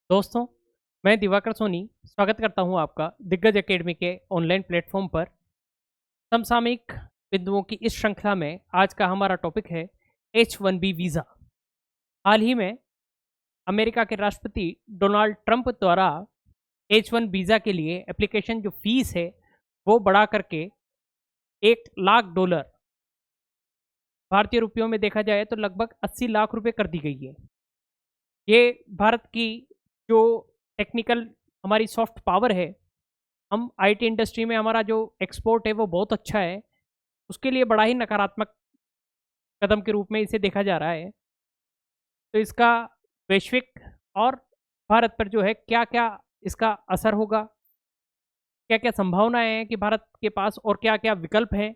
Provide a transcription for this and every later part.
दोस्तों, मैं दिवाकर सोनी स्वागत करता हूं आपका दिग्गज एकेडमी के ऑनलाइन प्लेटफॉर्म पर। समसामयिक बिंदुओं की इस श्रृंखला में आज का हमारा टॉपिक है H1B वीज़ा। हाल ही में अमेरिका के राष्ट्रपति डोनाल्ड ट्रंप द्वारा H1 वीज़ा के लिए एप्लीकेशन जो फीस है वो बढ़ा करके $1,00,000 भारतीय रुपयों में देखा जाए तो लगभग 80 लाख रुपए कर दी गई है। ये भारत की जो टेक्निकल हमारी सॉफ्ट पावर है, हम आईटी इंडस्ट्री में हमारा जो एक्सपोर्ट है वो बहुत अच्छा है, उसके लिए बड़ा ही नकारात्मक कदम के रूप में इसे देखा जा रहा है। तो इसका वैश्विक और भारत पर जो है क्या-क्या इसका असर होगा, क्या-क्या संभावनाएँ हैं कि भारत के पास और क्या-क्या विकल्प हैं,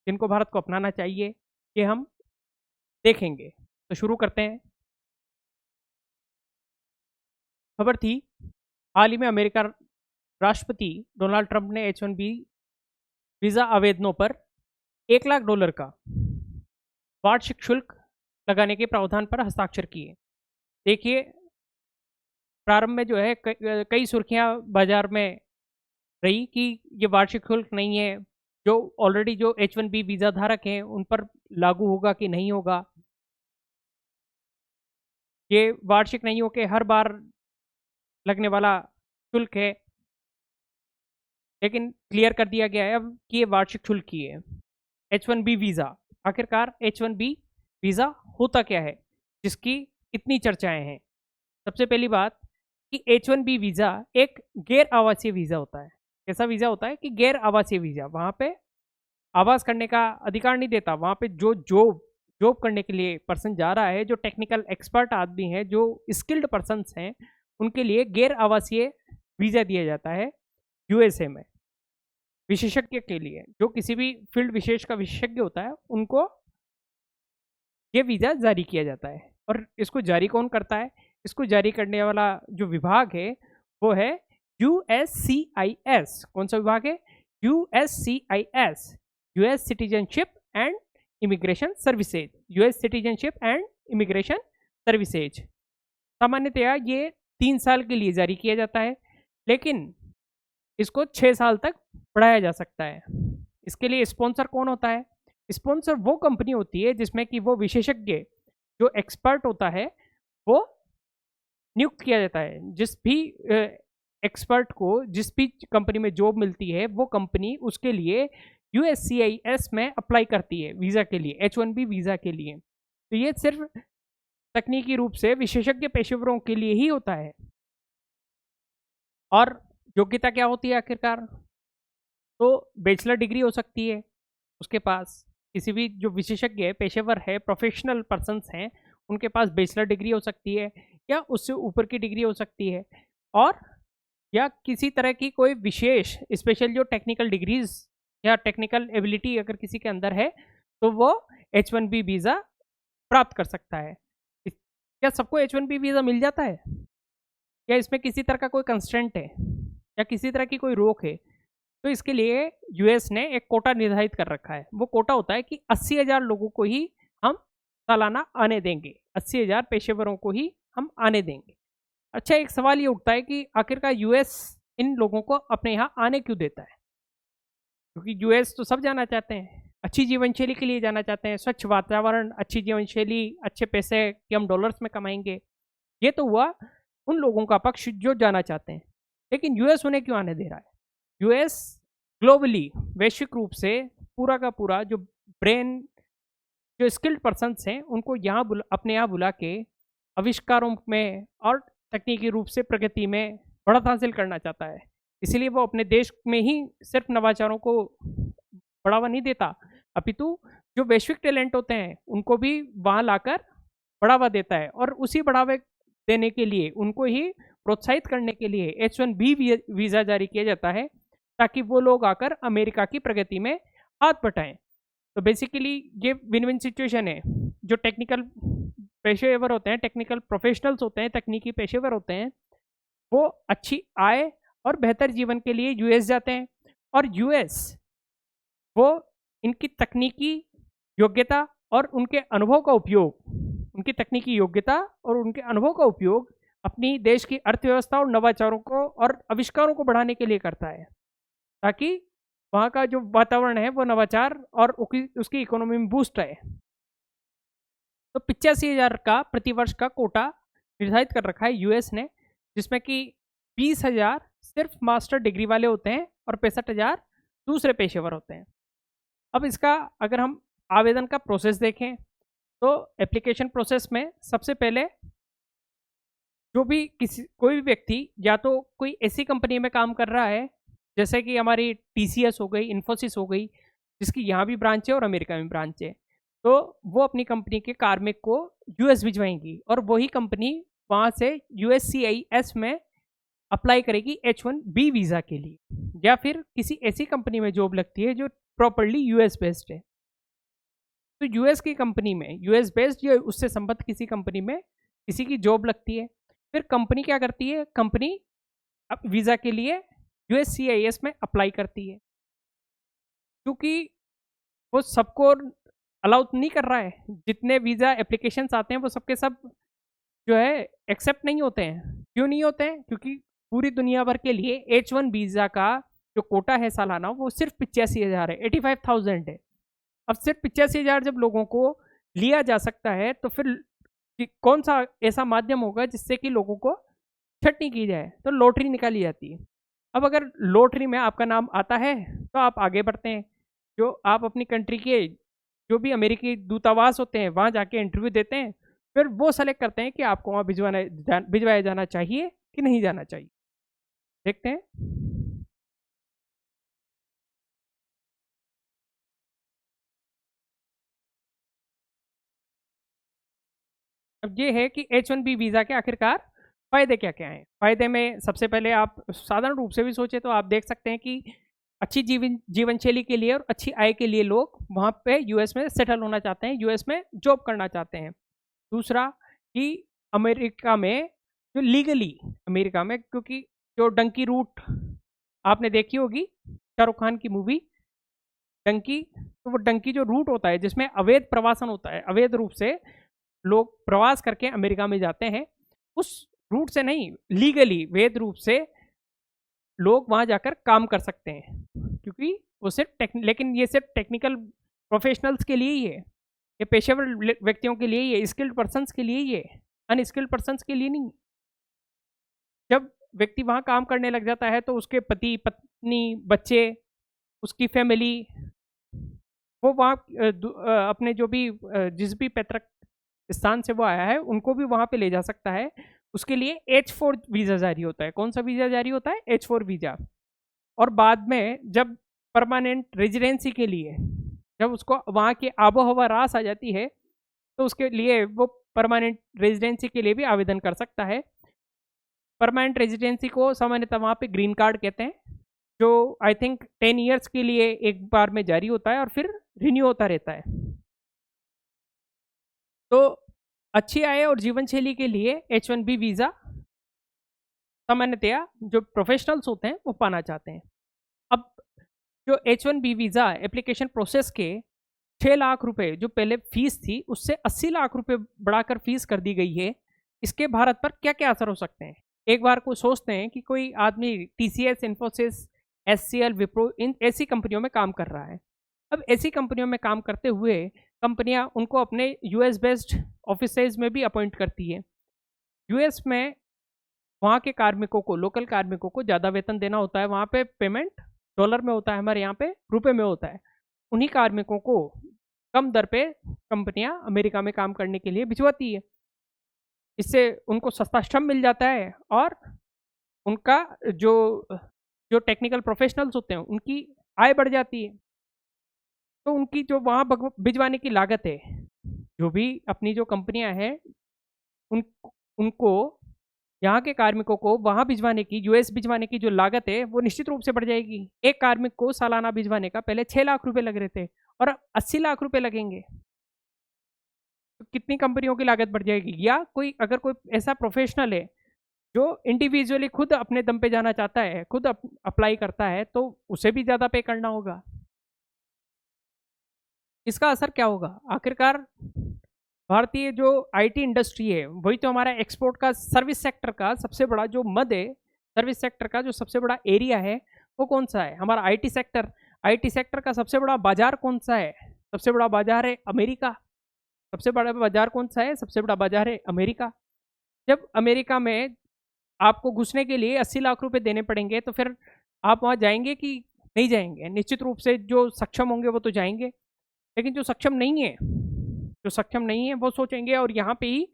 जिनको भारत को अपनाना चाहिए, ये हम देखेंगे। तो शुरू करते हैं। खबर थी, हाल ही में अमेरिका राष्ट्रपति डोनाल्ड ट्रंप ने H1B वीज़ा आवेदनों पर $1,00,000 का वार्षिक शुल्क लगाने के प्रावधान पर हस्ताक्षर किए। देखिए, प्रारंभ में जो है कई सुर्खियां बाजार में रही कि ये वार्षिक शुल्क नहीं है, जो ऑलरेडी जो H1B वीज़ा धारक हैं उन पर लागू होगा कि नहीं होगा। ये वार्षिक नहीं हो के हर बार लगने वाला शुल्क है, लेकिन क्लियर कर दिया गया है अब कि ये वार्षिक शुल्क ही है। H1B वीज़ा, आखिरकार H1B वीज़ा होता क्या है, जिसकी इतनी चर्चाएं हैं। सबसे पहली बात कि H1B वीज़ा एक गैर आवासीय वीज़ा होता है। ऐसा वीज़ा होता है कि गैर आवासीय वीज़ा, वहाँ पे आवास करने का अधिकार नहीं देता। वहाँ पे जो जॉब जॉब करने के लिए पर्सन जा रहा है, जो टेक्निकल एक्सपर्ट आदमी है, जो स्किल्ड पर्सन्स हैं, उनके लिए गैर आवासीय वीज़ा दिया जाता है यूएसए में। विशेषज्ञ के लिए, जो किसी भी फील्ड विशेष का विशेषज्ञ होता है, उनको ये वीज़ा जारी किया जाता है। और इसको जारी कौन करता है? इसको जारी करने वाला जो विभाग है वो है USCIS। कौन सा विभाग है? USCIS, US citizenship and immigration services. US citizenship and immigration services. सामान्यतया ये 3 साल के लिए जारी किया जाता है, लेकिन इसको 6 साल तक बढ़ाया जा सकता है। इसके लिए स्पॉन्सर कौन होता है? स्पॉन्सर वो कंपनी होती है जिसमें कि वो विशेषज्ञ जो एक्सपर्ट होता है वो नियुक्त किया जाता है। जिस भी एक्सपर्ट को जिस भी कंपनी में जॉब मिलती है, वो कंपनी उसके लिए USCIS में अप्लाई करती है वीज़ा के लिए, H1B वीज़ा के लिए। तो ये सिर्फ तकनीकी रूप से विशेषज्ञ पेशेवरों के लिए ही होता है। और योग्यता क्या होती है आखिरकार? तो बैचलर डिग्री हो सकती है उसके पास, किसी भी जो विशेषज्ञ है, पेशेवर है, प्रोफेशनल पर्सन्स हैं, उनके पास बैचलर डिग्री हो सकती है या उससे ऊपर की डिग्री हो सकती है। और या किसी तरह की कोई विशेष स्पेशल जो टेक्निकल डिग्रीज या टेक्निकल एबिलिटी अगर किसी के अंदर है, तो वो H1B वीज़ा प्राप्त कर सकता है। क्या सबको H1B वीज़ा मिल जाता है, या इसमें किसी तरह का कोई कंस्ट्रेंट है या किसी तरह की कोई रोक है? तो इसके लिए यूएस ने एक कोटा निर्धारित कर रखा है। वो कोटा होता है कि 80,000 लोगों को ही हम सालाना आने देंगे, 80,000 पेशेवरों को ही हम आने देंगे। अच्छा, एक सवाल ये उठता है कि आखिरकार यूएस इन लोगों को अपने यहाँ आने क्यों देता है? क्योंकि यूएस तो सब जाना चाहते हैं, अच्छी जीवन शैली के लिए जाना चाहते हैं, स्वच्छ वातावरण, अच्छी जीवन शैली, अच्छे पैसे कि हम डॉलर्स में कमाएंगे। ये तो हुआ उन लोगों का पक्ष जो जाना चाहते हैं, लेकिन यूएस उन्हें क्यों आने दे रहा है? यूएस ग्लोबली, वैश्विक रूप से पूरा का पूरा जो ब्रेन, जो स्किल्ड पर्सन्स हैं, उनको यहाँ अपने यहाँ बुला के आविष्कारों में और तकनीकी रूप से प्रगति में बढ़त हासिल करना चाहता है। इसीलिए वो अपने देश में ही सिर्फ नवाचारों को बढ़ावा नहीं देता, अपितु जो वैश्विक टैलेंट होते हैं उनको भी वहाँ लाकर बढ़ावा देता है। और उसी बढ़ावे देने के लिए, उनको ही प्रोत्साहित करने के लिए H1B वीज़ा जारी किया जाता है, ताकि वो लोग आकर अमेरिका की प्रगति में हाथ बटाएं। तो बेसिकली ये विन विन सिचुएशन है। जो टेक्निकल पेशेवर होते हैं, टेक्निकल प्रोफेशनल्स होते हैं, तकनीकी पेशेवर होते हैं, वो अच्छी आय और बेहतर जीवन के लिए यूएस जाते हैं। और यूएस वो इनकी तकनीकी योग्यता और उनके अनुभव का उपयोग, उनकी तकनीकी योग्यता और उनके अनुभव का उपयोग अपनी देश की अर्थव्यवस्था और नवाचारों को और आविष्कारों को बढ़ाने के लिए करता है, ताकि वहाँ का जो वातावरण है वो नवाचार और उसकी इकोनॉमी में बूस्ट आए। तो 85,000 का प्रतिवर्ष का कोटा निर्धारित कर रखा है यूएस ने, जिसमें कि 20,000 सिर्फ मास्टर डिग्री वाले होते हैं और 65,000 दूसरे पेशेवर होते हैं। अब इसका अगर हम आवेदन का प्रोसेस देखें, तो एप्लीकेशन प्रोसेस में सबसे पहले जो भी कोई भी व्यक्ति या तो कोई ऐसी कंपनी में काम कर रहा है, जैसे कि हमारी टीसीएस हो गई, इन्फोसिस हो गई, जिसकी यहाँ भी ब्रांच है और अमेरिका में ब्रांच है, तो वो अपनी कंपनी के कार्मिक को यूएस भिजवाएंगी और वही कंपनी वहाँ से यूएससीआईएस में अप्लाई करेगी H1B वीज़ा के लिए, या फिर किसी ऐसी कंपनी में जॉब लगती है जो प्रॉपरली यूएस बेस्ड है। तो यूएस की कंपनी में, यूएस बेस्ड या उससे संबद्ध किसी कंपनी में किसी की जॉब लगती है, फिर कंपनी क्या करती है, कंपनी अब वीज़ा के लिए यूएससीआईएस में अप्लाई करती है, क्योंकि वो सबको अलाउ नहीं कर रहा है। जितने वीज़ा एप्लीकेशंस आते हैं वो सबके सब जो है एक्सेप्ट नहीं होते हैं। क्यों नहीं होते हैं? क्योंकि पूरी दुनिया भर के लिए H1 वीज़ा का जो कोटा है सालाना, वो सिर्फ 85,000 है, 85,000 है। अब सिर्फ 85,000 जब लोगों को लिया जा सकता है, तो फिर कौन सा ऐसा माध्यम होगा जिससे कि लोगों को छटनी की जाए? तो लॉटरी निकाली जाती है। अब अगर लॉटरी में आपका नाम आता है तो आप आगे बढ़ते हैं, जो आप अपनी कंट्री के जो भी अमेरिकी दूतावास होते हैं वहाँ जाके इंटरव्यू देते हैं, फिर वो सेलेक्ट करते हैं कि आपको वहाँ भिजवाया जाना चाहिए कि नहीं जाना चाहिए। देखते हैं। अब ये है कि H1B वीज़ा के आखिरकार फ़ायदे क्या क्या हैं। फ़ायदे में सबसे पहले आप साधारण रूप से भी सोचे तो आप देख सकते हैं कि अच्छी जीवन शैली के लिए और अच्छी आय के लिए लोग वहाँ पे यूएस में सेटल होना चाहते हैं, यूएस में जॉब करना चाहते हैं। दूसरा कि अमेरिका में जो लीगली अमेरिका में, क्योंकि जो डंकी रूट आपने देखी होगी, शाहरुख खान की मूवी डंकी, तो वो डंकी जो रूट होता है जिसमें अवैध प्रवासन होता है, अवैध रूप से लोग प्रवास करके अमेरिका में जाते हैं, उस रूट से नहीं, लीगली वैध रूप से लोग वहाँ जाकर काम कर सकते हैं, क्योंकि वो सिर्फ लेकिन ये सिर्फ टेक्निकल प्रोफेशनल्स के लिए ही है, ये पेशेवर व्यक्तियों के लिए ही है, स्किल्ड पर्सन्स के लिए ही है, अनस्किल्ड पर्सन्स के लिए नहीं। जब व्यक्ति वहाँ काम करने लग जाता है तो उसके पति पत्नी बच्चे, उसकी फैमिली, वो वहाँ अपने जो भी जिस भी पैतृक स्थान से वो आया है उनको भी वहाँ पे ले जा सकता है। उसके लिए H4 वीज़ा जारी होता है। कौन सा वीज़ा जारी होता है? H4 visa. और बाद में जब परमानेंट रेजिडेंसी के लिए जब उसको वहाँ की आबो हवा रास आ जाती है, तो उसके लिए वो परमानेंट रेजिडेंसी के लिए भी आवेदन कर सकता है। परमानेंट रेजिडेंसी को सामान्यतः वहाँ पे ग्रीन कार्ड कहते हैं, जो आई थिंक 10 ईयर्स के लिए एक बार में जारी होता है और फिर रिन्यू होता रहता है। तो अच्छी आय और जीवन शैली के लिए H1B वीज़ा सामान्यतया जो प्रोफेशनल्स होते हैं वो पाना चाहते हैं। अब जो H1B वीज़ा एप्लीकेशन प्रोसेस के 6 लाख रुपए जो पहले फीस थी, उससे 80 लाख रुपए बढ़ाकर फीस कर दी गई है। इसके भारत पर क्या क्या असर हो सकते हैं? एक बार को सोचते हैं कि कोई आदमी टीसीएस, इन्फोसिस, एचसीएल, विप्रो, इन ऐसी कंपनियों में काम कर रहा है। अब ऐसी कंपनियों में काम करते हुए कंपनियां उनको अपने यूएस बेस्ड ऑफिसेज में भी अपॉइंट करती है। यूएस में वहाँ के कार्मिकों को, लोकल कार्मिकों को ज़्यादा वेतन देना होता है, वहाँ पे पेमेंट डॉलर में होता है, हमारे यहाँ पे रुपए में होता है। उन्हीं कार्मिकों को कम दर पे कंपनियां अमेरिका में काम करने के लिए भिजवाती है। इससे उनको सस्ता श्रम मिल जाता है और उनका जो जो टेक्निकल प्रोफेशनल्स होते हैं उनकी आय बढ़ जाती है। तो उनकी जो वहाँ भिजवाने की लागत है, जो भी अपनी जो कंपनियां हैं उन उनको यहाँ के कार्मिकों को वहाँ भिजवाने की, यूएस भिजवाने की जो लागत है वो निश्चित रूप से बढ़ जाएगी। एक कार्मिक को सालाना भिजवाने का पहले 6 लाख रुपए लग रहे थे और अब 80 लाख रुपए लगेंगे। तो कितनी कंपनियों की लागत बढ़ जाएगी। या कोई अगर कोई ऐसा प्रोफेशनल है जो इंडिविजुअली खुद अपने दम पे जाना चाहता है, खुद अप्लाई करता है, तो उसे भी ज़्यादा पे करना होगा। इसका असर क्या होगा? आखिरकार भारतीय जो आईटी इंडस्ट्री है वही तो हमारा एक्सपोर्ट का, सर्विस सेक्टर का सबसे बड़ा जो मद है, सर्विस सेक्टर का जो सबसे बड़ा एरिया है वो कौन सा है? हमारा आईटी सेक्टर। आईटी सेक्टर का सबसे बड़ा बाजार कौन सा है? सबसे बड़ा बाजार है अमेरिका। सबसे बड़ा बाजार कौन सा है? सबसे बड़ा बाजार है अमेरिका। जब अमेरिका में आपको घुसने के लिए 80 लाख रुपए देने पड़ेंगे तो फिर आप वहाँ जाएंगे कि नहीं जाएंगे? निश्चित रूप से जो सक्षम होंगे वो तो जाएंगे, लेकिन जो सक्षम नहीं है, जो सक्षम नहीं है वो सोचेंगे और यहाँ पे ही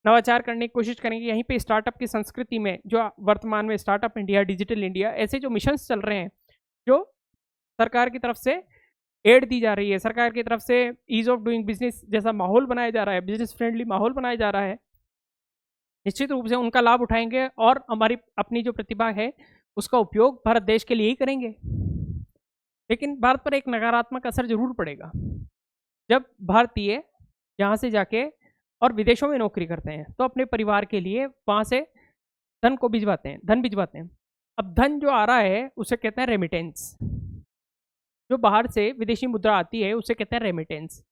नवाचार करने की कोशिश करेंगे। यहीं पे स्टार्टअप की संस्कृति में जो वर्तमान में स्टार्टअप इंडिया, डिजिटल इंडिया, ऐसे जो मिशन चल रहे हैं, जो सरकार की तरफ से एड दी जा रही है, सरकार की तरफ से ईज ऑफ डूइंग बिजनेस जैसा माहौल बनाया जा रहा है, बिजनेस फ्रेंडली माहौल बनाया जा रहा है, निश्चित रूप से उनका लाभ उठाएंगे और हमारी अपनी जो प्रतिभा है उसका उपयोग भारत देश के लिए ही करेंगे। लेकिन भारत पर एक नकारात्मक असर जरूर पड़ेगा जब भारतीय यहाँ से जाके और विदेशों में नौकरी करते हैं तो अपने परिवार के लिए वहाँ से धन को भिजवाते हैं, धन भिजवाते हैं। अब धन जो आ रहा है उसे कहते हैं रेमिटेंस। जो बाहर से विदेशी मुद्रा आती है उसे कहते हैं रेमिटेंस।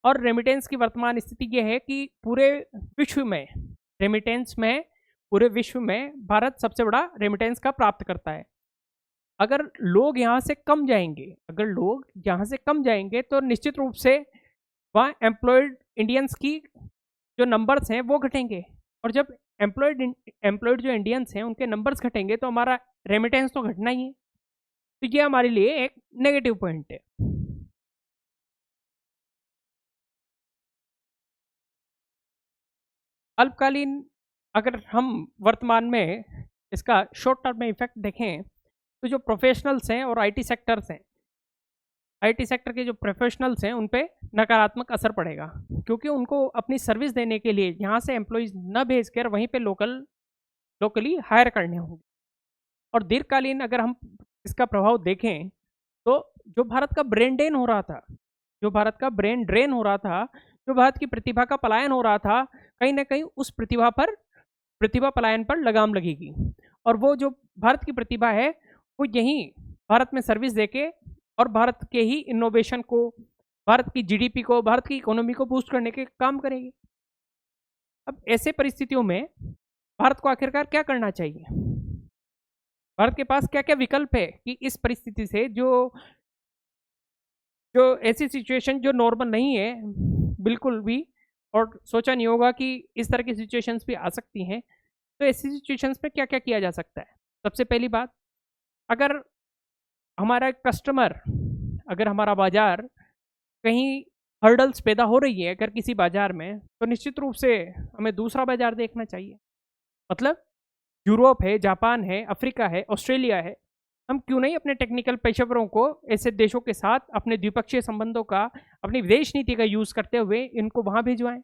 और रेमिटेंस की वर्तमान स्थिति ये है कि पूरे विश्व में रेमिटेंस में, पूरे विश्व में भारत सबसे बड़ा रेमिटेंस का प्राप्त करता है। अगर लोग यहाँ से कम जाएंगे, अगर लोग यहाँ से कम जाएंगे तो निश्चित रूप से वहाँ एम्प्लॉयड इंडियंस की जो नंबर्स हैं वो घटेंगे, और जब एम्प्लॉयड जो इंडियंस हैं उनके नंबर्स घटेंगे तो हमारा रेमिटेंस तो घटना ही है। तो ये हमारे लिए एक नेगेटिव पॉइंट है। अल्पकालीन अगर हम वर्तमान में इसका शॉर्ट टर्म में इफेक्ट देखें तो जो प्रोफेशनल्स हैं और आईटी सेक्टर्स हैं, आईटी सेक्टर के जो प्रोफेशनल्स हैं उन पे नकारात्मक असर पड़ेगा, क्योंकि उनको अपनी सर्विस देने के लिए यहाँ से एम्प्लॉयज़ न भेज कर वहीं पे लोकली हायर करने होंगे। और दीर्घकालीन अगर हम इसका प्रभाव देखें तो जो भारत का ब्रेन ड्रेन हो रहा था, जो भारत का ब्रेन ड्रेन हो रहा था, जो भारत की प्रतिभा का पलायन हो रहा था, कहीं ना कहीं उस प्रतिभा पलायन पर लगाम लगेगी। और वो जो भारत की प्रतिभा है वो यहीं भारत में सर्विस देके और भारत के ही इनोवेशन को, भारत की जीडीपी को, भारत की इकोनॉमी को बूस्ट करने के काम करेगी। अब ऐसे परिस्थितियों में भारत को आखिरकार क्या करना चाहिए? भारत के पास क्या क्या विकल्प है कि इस परिस्थिति से जो ऐसी सिचुएशन जो नॉर्मल नहीं है बिल्कुल भी, और सोचा नहीं होगा कि इस तरह की सिचुएशंस भी आ सकती हैं, तो ऐसी सिचुएशंस में क्या क्या किया जा सकता है? सबसे पहली बात, अगर हमारा कस्टमर, अगर हमारा बाजार कहीं हर्डल्स पैदा हो रही है अगर किसी बाजार में, तो निश्चित रूप से हमें दूसरा बाजार देखना चाहिए। मतलब यूरोप है, जापान है, अफ्रीका है, ऑस्ट्रेलिया है, हम क्यों नहीं अपने टेक्निकल पेशेवरों को ऐसे देशों के साथ अपने द्विपक्षीय संबंधों का, अपनी विदेश नीति का यूज़ करते हुए इनको वहाँ भिजवाएं।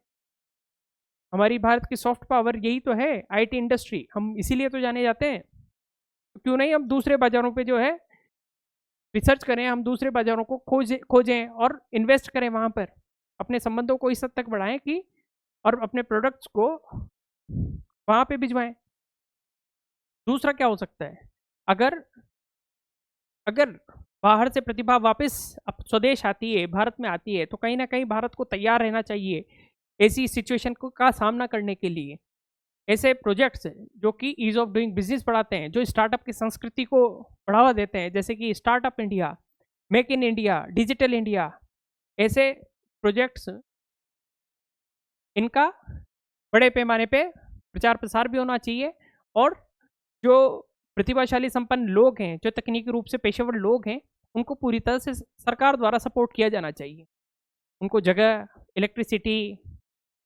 हमारी भारत की सॉफ्ट पावर यही तो है आईटी इंडस्ट्री, हम इसीलिए तो जाने जाते हैं। तो क्यों नहीं हम दूसरे बाज़ारों पे जो है रिसर्च करें, हम दूसरे बाज़ारों को खोजें और इन्वेस्ट करें वहाँ पर, अपने संबंधों को इस हद तक बढ़ाएं कि और अपने प्रोडक्ट्स को वहाँ पे भिजवाएं। दूसरा क्या हो सकता है, अगर अगर बाहर से प्रतिभा वापस स्वदेश आती है, भारत में आती है, तो कहीं ना कहीं भारत को तैयार रहना चाहिए ऐसी सिचुएशन को का सामना करने के लिए। ऐसे प्रोजेक्ट्स जो कि ईज ऑफ डूइंग बिजनेस बढ़ाते हैं, जो स्टार्टअप की संस्कृति को बढ़ावा देते हैं, जैसे कि startup India, make in India, digital India, ऐसे प्रोजेक्ट्स, इनका बड़े पैमाने पे प्रचार प्रसार भी होना चाहिए। और जो प्रतिभाशाली संपन्न लोग हैं, जो तकनीकी रूप से पेशेवर लोग हैं, उनको पूरी तरह से सरकार द्वारा सपोर्ट किया जाना चाहिए। उनको जगह, इलेक्ट्रिसिटी,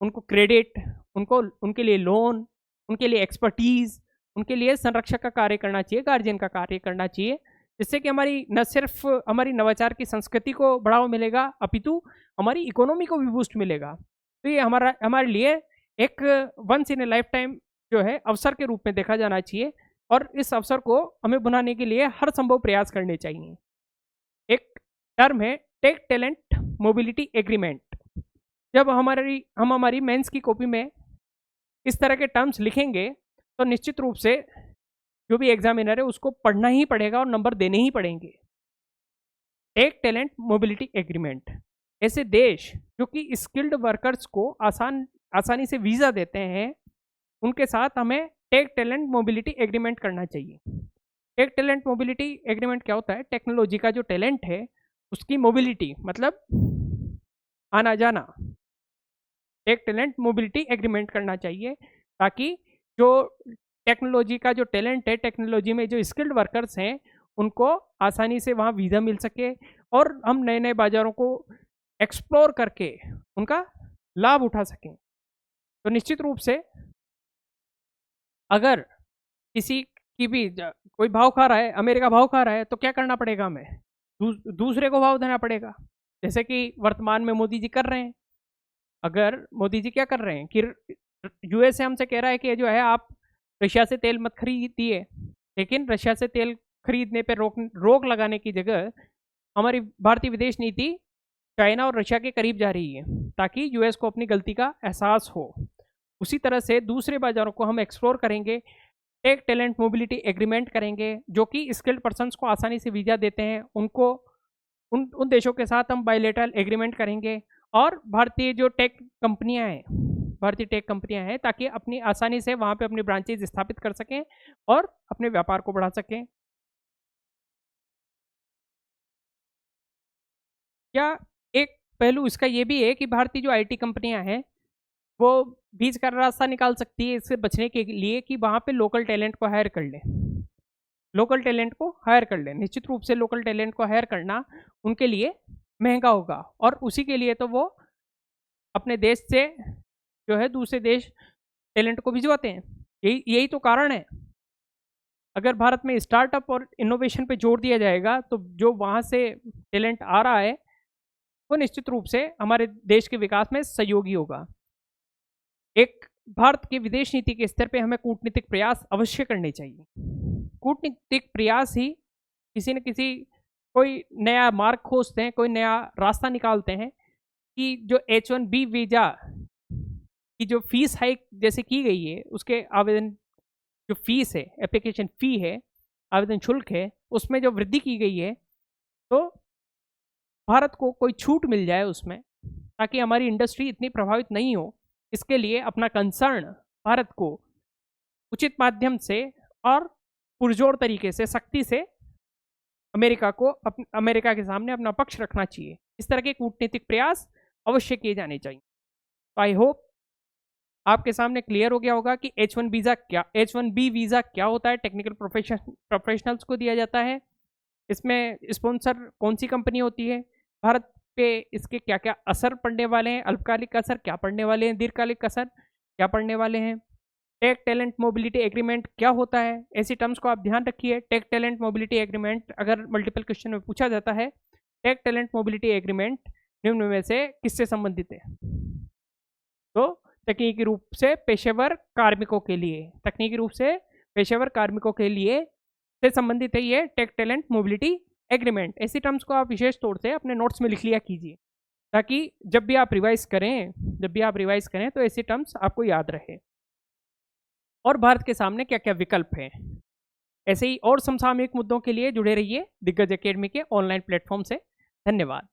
उनको क्रेडिट, उनके लिए लोन, उनके लिए एक्सपर्टीज़, उनके लिए संरक्षक का कार्य करना चाहिए, गार्जियन का कार्य करना चाहिए, जिससे कि हमारी न सिर्फ हमारी नवाचार की संस्कृति को बढ़ावा मिलेगा, अपितु हमारी इकोनॉमी को भी बूस्ट मिलेगा। तो ये हमारे लिए एक once in a lifetime जो है अवसर के रूप में देखा जाना चाहिए, और इस अवसर को हमें बनाने के लिए हर संभव प्रयास करने चाहिए। एक टर्म है टेक टैलेंट मोबिलिटी एग्रीमेंट। जब हम हमारी मेंस की कॉपी में इस तरह के टर्म्स लिखेंगे तो निश्चित रूप से जो भी एग्जामिनर है उसको पढ़ना ही पड़ेगा और नंबर देने ही पड़ेंगे। टेक टैलेंट मोबिलिटी एग्रीमेंट, ऐसे देश जो कि स्किल्ड वर्कर्स को आसानी से वीज़ा देते हैं, उनके साथ हमें टेक टैलेंट मोबिलिटी एग्रीमेंट करना चाहिए। टेक टैलेंट मोबिलिटी एग्रीमेंट क्या होता है? टेक्नोलॉजी का जो टैलेंट है उसकी मोबिलिटी मतलब आना जाना, टेक टैलेंट मोबिलिटी एग्रीमेंट करना चाहिए, ताकि जो टेक्नोलॉजी का जो टैलेंट है, टेक्नोलॉजी में जो स्किल्ड वर्कर्स हैं, उनको आसानी से वहाँ वीज़ा मिल सके और हम नए नए बाज़ारों को एक्सप्लोर करके उनका लाभ उठा सकें। तो निश्चित रूप से अगर किसी की भी कोई भाव खा रहा है, अमेरिका भाव खा रहा है, तो क्या करना पड़ेगा हमें? दूसरे को भाव देना पड़ेगा, जैसे कि वर्तमान में मोदी जी कर रहे हैं। अगर मोदी जी क्या कर रहे हैं कि यूएसए हमसे कह रहा है कि जो है आप रशिया से तेल मत खरीदिए, लेकिन रशिया से तेल खरीदने पर रोक लगाने की जगह हमारी भारतीय विदेश नीति चाइना और रशिया के करीब जा रही है, ताकि यूएस को अपनी गलती का एहसास हो। उसी तरह से दूसरे बाज़ारों को हम एक्सप्लोर करेंगे, टेक टैलेंट मोबिलिटी एग्रीमेंट करेंगे, जो कि स्किल्ड पर्सन्स को आसानी से वीज़ा देते हैं, उनको उन देशों के साथ हम बायलैटरल एग्रीमेंट करेंगे। और भारतीय जो टेक कंपनियां हैं, ताकि अपनी आसानी से वहाँ पे अपनी ब्रांचेज स्थापित कर सकें और अपने व्यापार को बढ़ा सकें। या एक पहलू इसका ये भी है कि भारतीय जो आईटी कंपनियां हैं, वो बीच का रास्ता निकाल सकती है इससे बचने के लिए कि वहाँ पे लोकल टैलेंट को हायर कर लें। निश्चित रूप से लोकल टैलेंट को हायर करना उनके लिए महंगा होगा, और उसी के लिए तो वो अपने देश से जो है दूसरे देश टैलेंट को भिजवाते हैं। यही तो कारण है। अगर भारत में स्टार्टअप और इनोवेशन पे जोर दिया जाएगा, तो जो वहाँ से टैलेंट आ रहा है वो निश्चित रूप से हमारे देश के विकास में सहयोगी होगा। एक भारत की विदेश नीति के स्तर पे हमें कूटनीतिक प्रयास अवश्य करने चाहिए। कूटनीतिक प्रयास ही किसी न किसी कोई नया मार्ग खोजते हैं, कोई नया रास्ता निकालते हैं कि जो H1B वीज़ा की जो फीस हाइक जैसे की गई है, उसके आवेदन जो फीस है, एप्लीकेशन फ़ी है, आवेदन शुल्क है, उसमें जो वृद्धि की गई है, तो भारत को कोई छूट मिल जाए उसमें, ताकि हमारी इंडस्ट्री इतनी प्रभावित नहीं हो। इसके लिए अपना कंसर्न भारत को उचित माध्यम से और पुरजोर तरीके से, सख्ती से अमेरिका के सामने अपना पक्ष रखना चाहिए। इस तरह के कूटनीतिक प्रयास अवश्य किए जाने चाहिए। तो आई होप आपके सामने क्लियर हो गया होगा कि H1B वीज़ा क्या होता है, टेक्निकल प्रोफेशनल्स को दिया जाता है। इसमें स्पॉन्सर कौन सी कंपनी होती है, भारत पे इसके क्या क्या असर पड़ने वाले हैं, अल्पकालिक असर क्या पड़ने वाले हैं, दीर्घकालिक असर क्या पड़ने वाले हैं, टेक टैलेंट मोबिलिटी एग्रीमेंट क्या होता है, ऐसी टर्म्स को आप ध्यान रखिए। टेक टैलेंट मोबिलिटी एग्रीमेंट अगर मल्टीपल क्वेश्चन में पूछा जाता है, टेक टैलेंट मोबिलिटी एग्रीमेंट निम्न में से किससे संबंधित है? तो तकनीकी रूप से पेशेवर कार्मिकों के लिए से संबंधित है ये टेक टैलेंट मोबिलिटी एग्रीमेंट। ऐसी टर्म्स को आप विशेष तौर से अपने नोट्स में लिख लिया कीजिए, ताकि जब भी आप रिवाइज करें तो ऐसी टर्म्स आपको याद रहे। और भारत के सामने क्या क्या विकल्प हैं, ऐसे ही और समसामयिक मुद्दों के लिए जुड़े रहिए दिग्गज एकेडमी के ऑनलाइन प्लेटफॉर्म से। धन्यवाद।